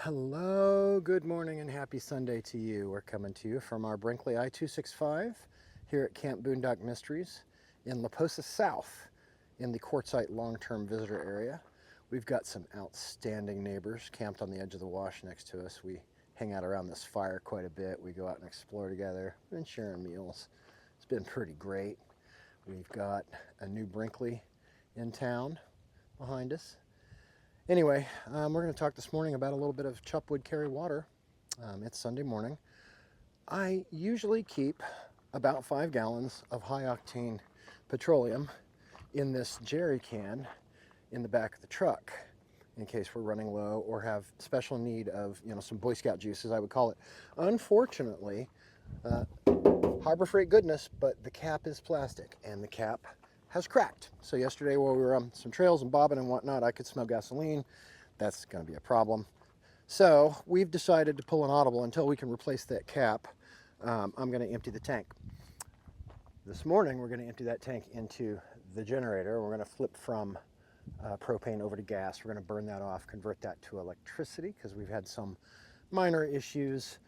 Hello, good morning, and happy Sunday to you. We're coming to you from our Brinkley I-265 here at Camp Boondock Mysteries in La Posa South in the Quartzsite long-term visitor area. We've got some outstanding neighbors camped on the edge of the wash next to us. We hang out around this fire quite a bit. We go out and explore together. We've been sharing meals. It's been pretty great. We've got a new Brinkley in town behind us. Anyway, we're going to talk this morning about a little bit of Chupwood Carry water. It's Sunday morning. I usually keep about 5 gallons of high octane petroleum in this jerry can in the back of the truck in case we're running low or have special need of, some Boy Scout juice, as I would call it. Unfortunately, Harbor Freight goodness, but the cap is plastic and the cap has cracked. So yesterday while we were on some trails and bobbing and whatnot, I could smell gasoline. That's going to be a problem. So we've decided to pull an audible until we can replace that cap. I'm going to empty the tank. This morning we're going to empty that tank into the generator. We're going to flip from propane over to gas. We're going to burn that off, convert that to electricity because we've had some minor issues.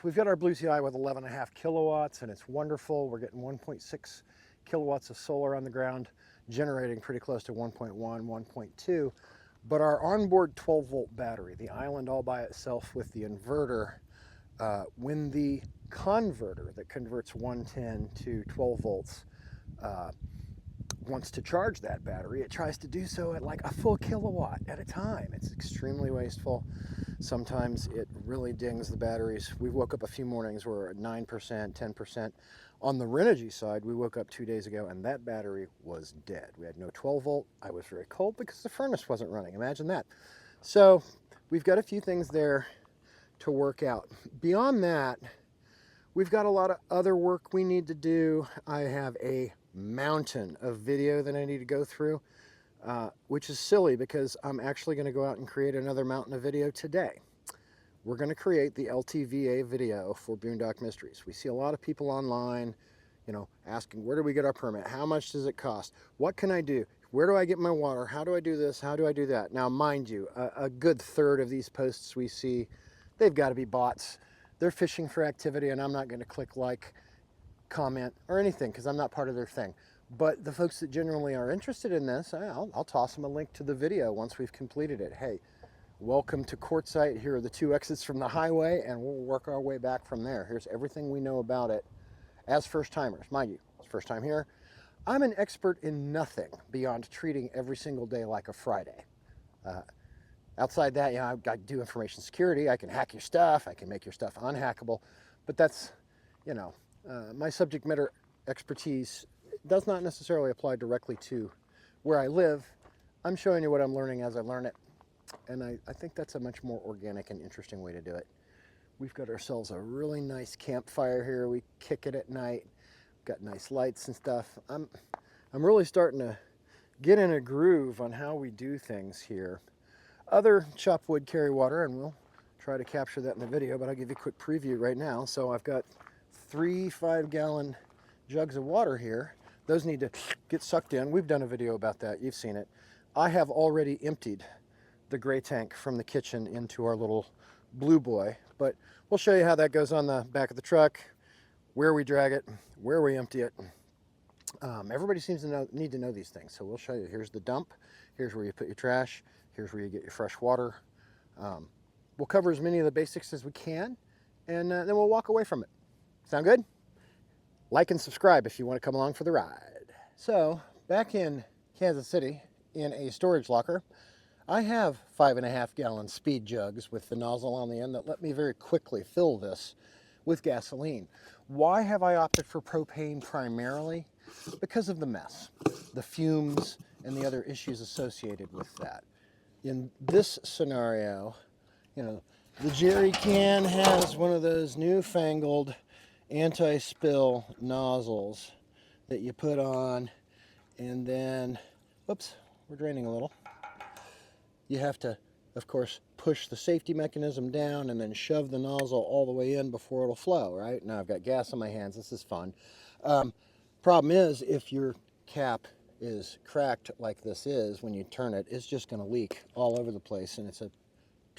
We've got our Blue TI with 11.5 kilowatts and it's wonderful. We're getting 1.6 kilowatts of solar on the ground, generating pretty close to 1.1, 1.2. But our onboard 12-volt battery, the island all by itself with the inverter, when the converter that converts 110 to 12 volts wants to charge that battery, it tries to do so at like a full kilowatt at a time. It's extremely wasteful. Sometimes it really dings the batteries. We woke up a few mornings where we're at 9%, 10%. On the Renogy side, we woke up 2 days ago and that battery was dead. We had no 12 volt. I was very cold because the furnace wasn't running. Imagine that. So we've got a few things there to work out. Beyond that, we've got a lot of other work we need to do. I have a mountain of video that I need to go through, which is silly because I'm actually going to go out and create another mountain of video today. We're going to create the LTVA video for Boondock Mysteries. We see a lot of people online, asking, where do we get our permit? How much does it cost? What can I do? Where do I get my water? How do I do this? How do I do that? Now, mind you, a good third of these posts we see, they've got to be bots. They're fishing for activity, and I'm not going to click like, comment, or anything because I'm not part of their thing. But the folks that generally are interested in this, I'll toss them a link to the video once we've completed it. Hey, welcome to Quartzsite. Here are the 2 exits from the highway, and we'll work our way back from there. Here's everything we know about it as first timers. Mind you, it's first time here. I'm an expert in nothing beyond treating every single day like a Friday. Outside that, I do information security. I can hack your stuff. I can make your stuff unhackable. But that's, my subject matter expertise does not necessarily apply directly to where I live. I'm showing you what I'm learning as I learn it. And I think that's a much more organic and interesting way to do it. We've got ourselves a really nice campfire here. We kick it at night. Got nice lights and stuff. I'm really starting to get in a groove on how we do things here. Other Chupwood Carry water, and we'll try to capture that in the video, but I'll give you a quick preview right now. So I've got 3 5-gallon jugs of water here. Those need to get sucked in. We've done a video about that. You've seen it. I have already emptied the gray tank from the kitchen into our little blue boy, but we'll show you how that goes on the back of the truck, where we drag it, where we empty it. Everybody seems to need to know these things, so we'll show you. Here's the dump. Here's where you put your trash. Here's where you get your fresh water. We'll cover as many of the basics as we can, and then we'll walk away from it. Sound good? Like and subscribe if you want to come along for the ride. So, back in Kansas City, in a storage locker, I have 5.5-gallon speed jugs with the nozzle on the end that let me very quickly fill this with gasoline. Why have I opted for propane primarily? Because of the mess, the fumes, and the other issues associated with that. In this scenario, the jerry can has one of those newfangled anti-spill nozzles that you put on, and then, whoops, we're draining a little. You have to, of course, push the safety mechanism down and then shove the nozzle all the way in before it'll flow, right? Now I've got gas on my hands. This is fun. Problem is, if your cap is cracked like this is, when you turn it, it's just going to leak all over the place, and it's a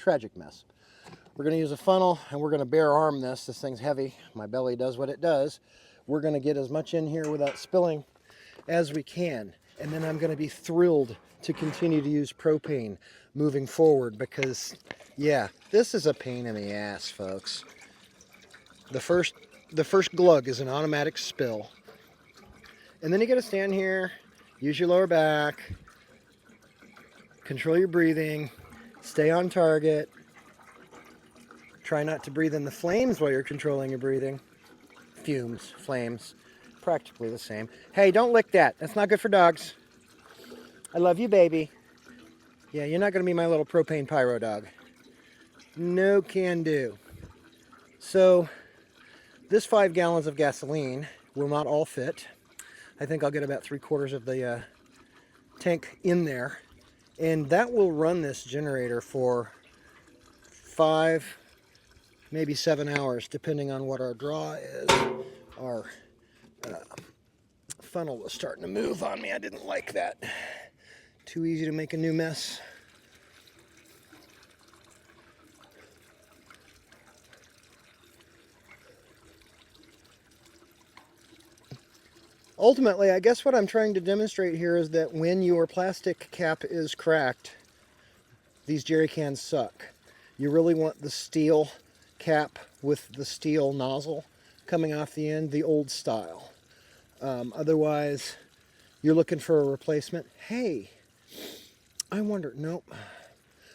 tragic mess. We're going to use a funnel and we're going to bare arm this. This thing's heavy. My belly does what it does. We're going to get as much in here without spilling as we can. And then I'm going to be thrilled to continue to use propane moving forward because, yeah, this is a pain in the ass, folks. The first glug is an automatic spill. And then you got to stand here, use your lower back, control your breathing, stay on target. Try not to breathe in the flames while you're controlling your breathing. Fumes, flames, practically the same. Hey, don't lick that. That's not good for dogs. I love you, baby. Yeah, you're not going to be my little propane pyro dog. No can do. So, this 5 gallons of gasoline will not all fit. I think I'll get about 3/4 of the tank in there. And that will run this generator for 5, maybe 7 hours, depending on what our draw is. Our funnel was starting to move on me. I didn't like that. Too easy to make a new mess. Ultimately, I guess what I'm trying to demonstrate here is that when your plastic cap is cracked, these jerry cans suck. You really want the steel cap with the steel nozzle coming off the end, the old style. Otherwise, you're looking for a replacement. Hey, I wonder, nope.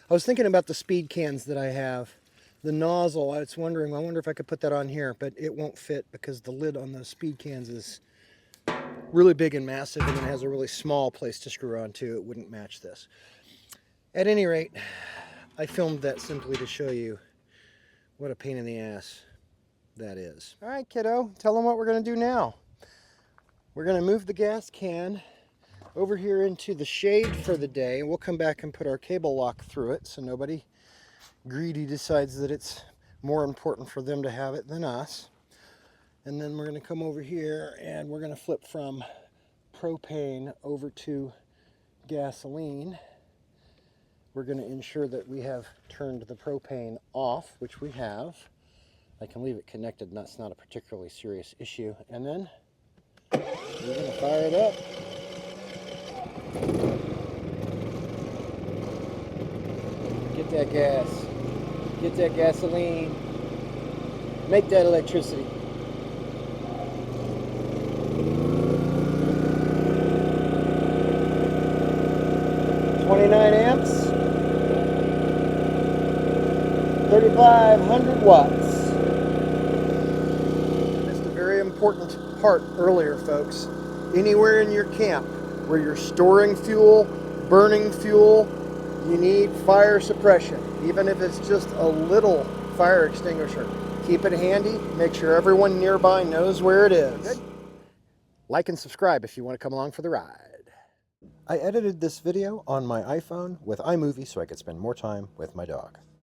I was thinking about the speed cans that I have. The nozzle, I was wondering, I wonder if I could put that on here, but it won't fit because the lid on the speed cans is really big and massive, and it has a really small place to screw on too. It wouldn't match this. At any rate, I filmed that simply to show you what a pain in the ass that is. All right, kiddo, tell them what we're going to do now. We're going to move the gas can over here into the shade for the day. We'll come back and put our cable lock through it so nobody greedy decides that it's more important for them to have it than us. And then we're going to come over here and we're going to flip from propane over to gasoline. We're going to ensure that we have turned the propane off, which we have. I can leave it connected, and that's not a particularly serious issue. And then we're going to fire it up. Get that gas. Get that gasoline. Make that electricity. 29 amps, 3,500 watts. I missed a very important part earlier, folks. Anywhere in your camp where you're storing fuel, burning fuel, you need fire suppression. Even if it's just a little fire extinguisher. Keep it handy. Make sure everyone nearby knows where it is. Good. Like and subscribe if you want to come along for the ride. I edited this video on my iPhone with iMovie so I could spend more time with my dog.